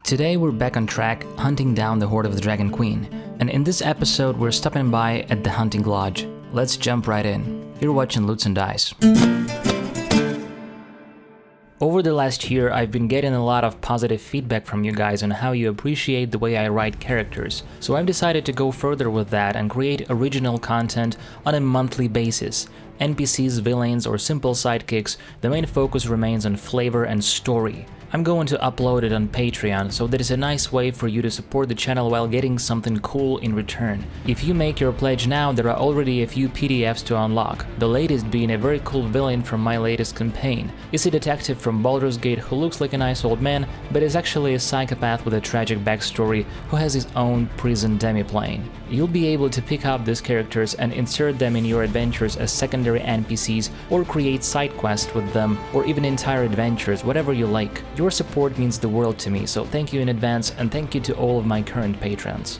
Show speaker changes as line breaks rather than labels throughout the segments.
Today we're back on track, hunting down the Hoard of the Dragon Queen, and in this episode we're stopping by at the hunting lodge. Let's jump right in. You're watching Lutes and Dice. Over the last year, I've been getting a lot of positive feedback from you guys on how you appreciate the way I write characters, so I've decided to go further with that and create original content on a monthly basis. NPCs, villains, or simple sidekicks, the main focus remains on flavor and story. I'm going to upload it on Patreon, so that is a nice way for you to support the channel while getting something cool in return. If you make your pledge now, there are already a few PDFs to unlock, the latest being a very cool villain from my latest campaign. It's a detective from Baldur's Gate who looks like a nice old man, but is actually a psychopath with a tragic backstory who has his own prison demiplane. You'll be able to pick up these characters and insert them in your adventures as secondary NPCs, or create side quests with them, or even entire adventures, whatever you like. Your support means the world to me, so thank you in advance, and thank you to all of my current patrons.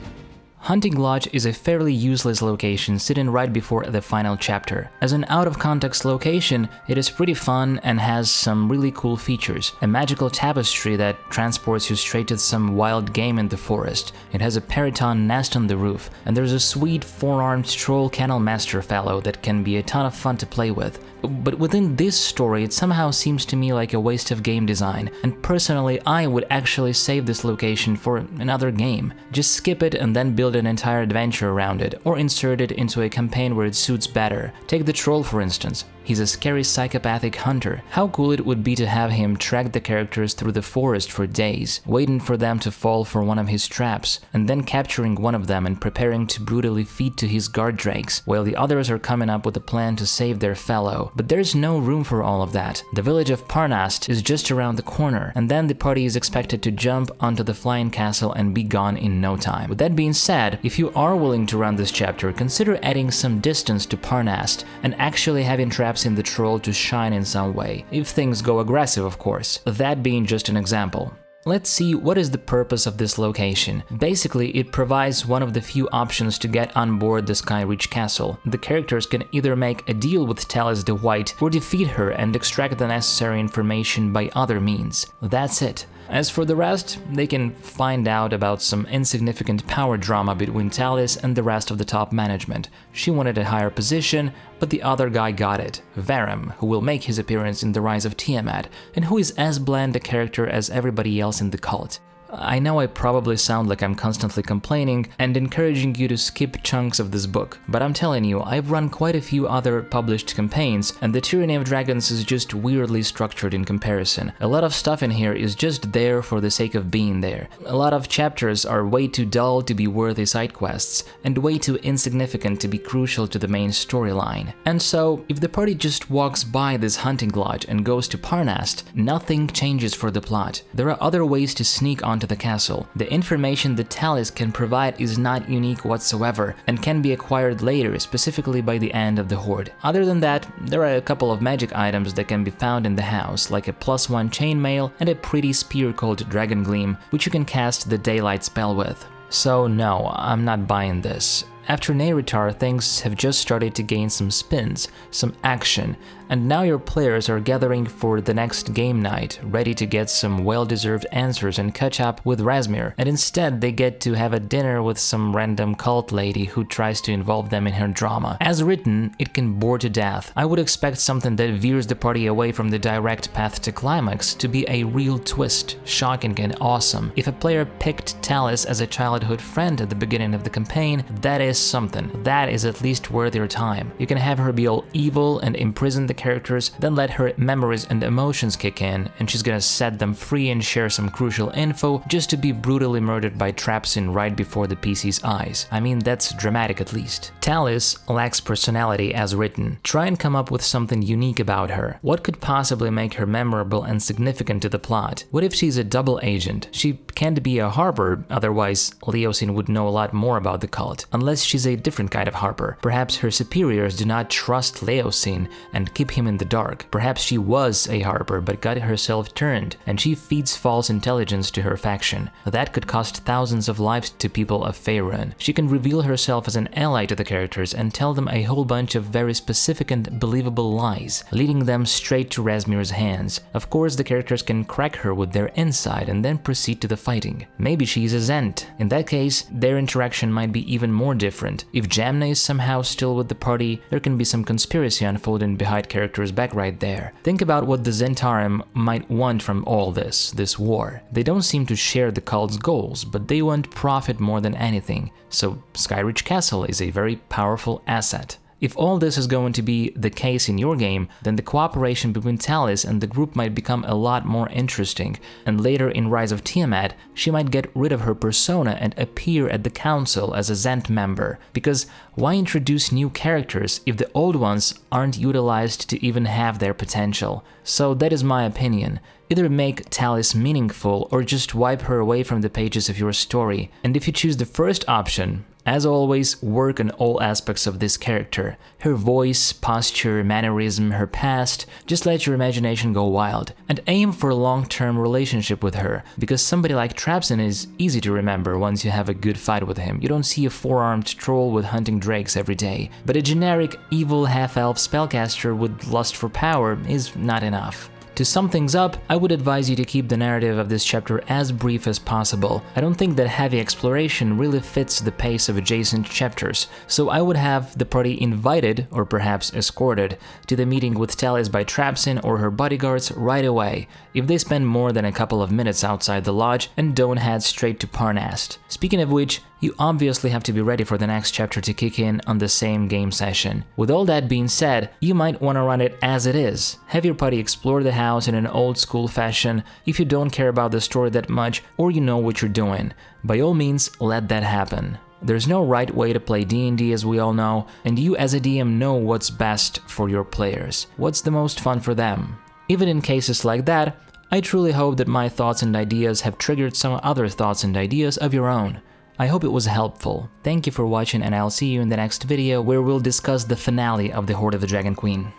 Hunting Lodge is a fairly useless location sitting right before the final chapter. As an out-of-context location, it is pretty fun and has some really cool features. A magical tapestry that transports you straight to some wild game in the forest. It has a periton nest on the roof, and there's a sweet four-armed troll kennel master fellow that can be a ton of fun to play with. But within this story, it somehow seems to me like a waste of game design, and personally I would actually save this location for another game. Just skip it and then build an entire adventure around it, or insert it into a campaign where it suits better. Take the troll for instance. He's a scary psychopathic hunter. How cool it would be to have him track the characters through the forest for days, waiting for them to fall for one of his traps, and then capturing one of them and preparing to brutally feed to his guard drakes, while the others are coming up with a plan to save their fellow. But there's no room for all of that. The village of Parnast is just around the corner, and then the party is expected to jump onto the flying castle and be gone in no time. With that being said, if you are willing to run this chapter, consider adding some distance to Parnast and actually having traps in the troll to shine in some way, if things go aggressive of course, that being just an example. Let's see what is the purpose of this location. Basically, it provides one of the few options to get on board the Skyreach castle. The characters can either make a deal with Talis the White, or defeat her and extract the necessary information by other means. That's it. As for the rest, they can find out about some insignificant power drama between Talis and the rest of the top management. She wanted a higher position, but the other guy got it, Varum, who will make his appearance in The Rise of Tiamat, and who is as bland a character as everybody else in the cult. I know I probably sound like I'm constantly complaining and encouraging you to skip chunks of this book, but I'm telling you, I've run quite a few other published campaigns, and the Tyranny of Dragons is just weirdly structured in comparison. A lot of stuff in here is just there for the sake of being there. A lot of chapters are way too dull to be worthy side quests, and way too insignificant to be crucial to the main storyline. And so, if the party just walks by this hunting lodge and goes to Parnast, nothing changes for the plot. There are other ways to sneak onto the castle. The information that Talis can provide is not unique whatsoever and can be acquired later, specifically by the end of the Hoard. Other than that, there are a couple of magic items that can be found in the house, like a +1 chainmail and a pretty spear called Dragon Gleam, which you can cast the daylight spell with. So no, I'm not buying this. After Neyritar, things have just started to gain some spins, some action, and now your players are gathering for the next game night, ready to get some well-deserved answers and catch up with Razmir, and instead they get to have a dinner with some random cult lady who tries to involve them in her drama. As written, it can bore to death. I would expect something that veers the party away from the direct path to climax to be a real twist, shocking and awesome. If a player picked Talis as a childhood friend at the beginning of the campaign, that is something. That is at least worth your time. You can have her be all evil and imprison the characters, then let her memories and emotions kick in, and she's gonna set them free and share some crucial info just to be brutally murdered by traps in right before the PC's eyes. I mean, that's dramatic at least. Talis lacks personality as written. Try and come up with something unique about her. What could possibly make her memorable and significant to the plot? What if she's a double agent? She can't be a Harper, otherwise Leosin would know a lot more about the cult. Unless she's a different kind of Harper. Perhaps her superiors do not trust Leosin and keep him in the dark. Perhaps she was a Harper but got herself turned, and she feeds false intelligence to her faction. That could cost thousands of lives to people of Faerun. She can reveal herself as an ally to the characters and tell them a whole bunch of very specific and believable lies, leading them straight to Razmir's hands. Of course, the characters can crack her with their insight and then proceed to the fighting. Maybe she's a Zent. In that case, their interaction might be even more different. If Jamna is somehow still with the party, there can be some conspiracy unfolding behind characters' back right there. Think about what the Zentarim might want from all this war. They don't seem to share the cult's goals, but they want profit more than anything. So Skyridge Castle is a very powerful asset. If all this is going to be the case in your game, then the cooperation between Talis and the group might become a lot more interesting, and later in Rise of Tiamat, she might get rid of her persona and appear at the council as a Zent member, because why introduce new characters if the old ones aren't utilized to even have their potential? So that is my opinion. Either make Talis meaningful or just wipe her away from the pages of your story, and if you choose the first option, as always, work on all aspects of this character. Her voice, posture, mannerism, her past, just let your imagination go wild. And aim for a long-term relationship with her, because somebody like Trapsin is easy to remember once you have a good fight with him. You don't see a four-armed troll with hunting drakes every day. But a generic, evil half-elf spellcaster with lust for power is not enough. To sum things up, I would advise you to keep the narrative of this chapter as brief as possible. I don't think that heavy exploration really fits the pace of adjacent chapters, so I would have the party invited, or perhaps escorted, to the meeting with Talis by Trapsin or her bodyguards right away, if they spend more than a couple of minutes outside the lodge and don't head straight to Parnast. Speaking of which, you obviously have to be ready for the next chapter to kick in on the same game session. With all that being said, you might want to run it as it is. Have your party explore the house in an old school fashion if you don't care about the story that much or you know what you're doing. By all means, let that happen. There's no right way to play D&D, as we all know, and you as a DM know what's best for your players, what's the most fun for them. Even in cases like that, I truly hope that my thoughts and ideas have triggered some other thoughts and ideas of your own. I hope it was helpful. Thank you for watching, and I'll see you in the next video where we'll discuss the finale of the Hoard of the Dragon Queen.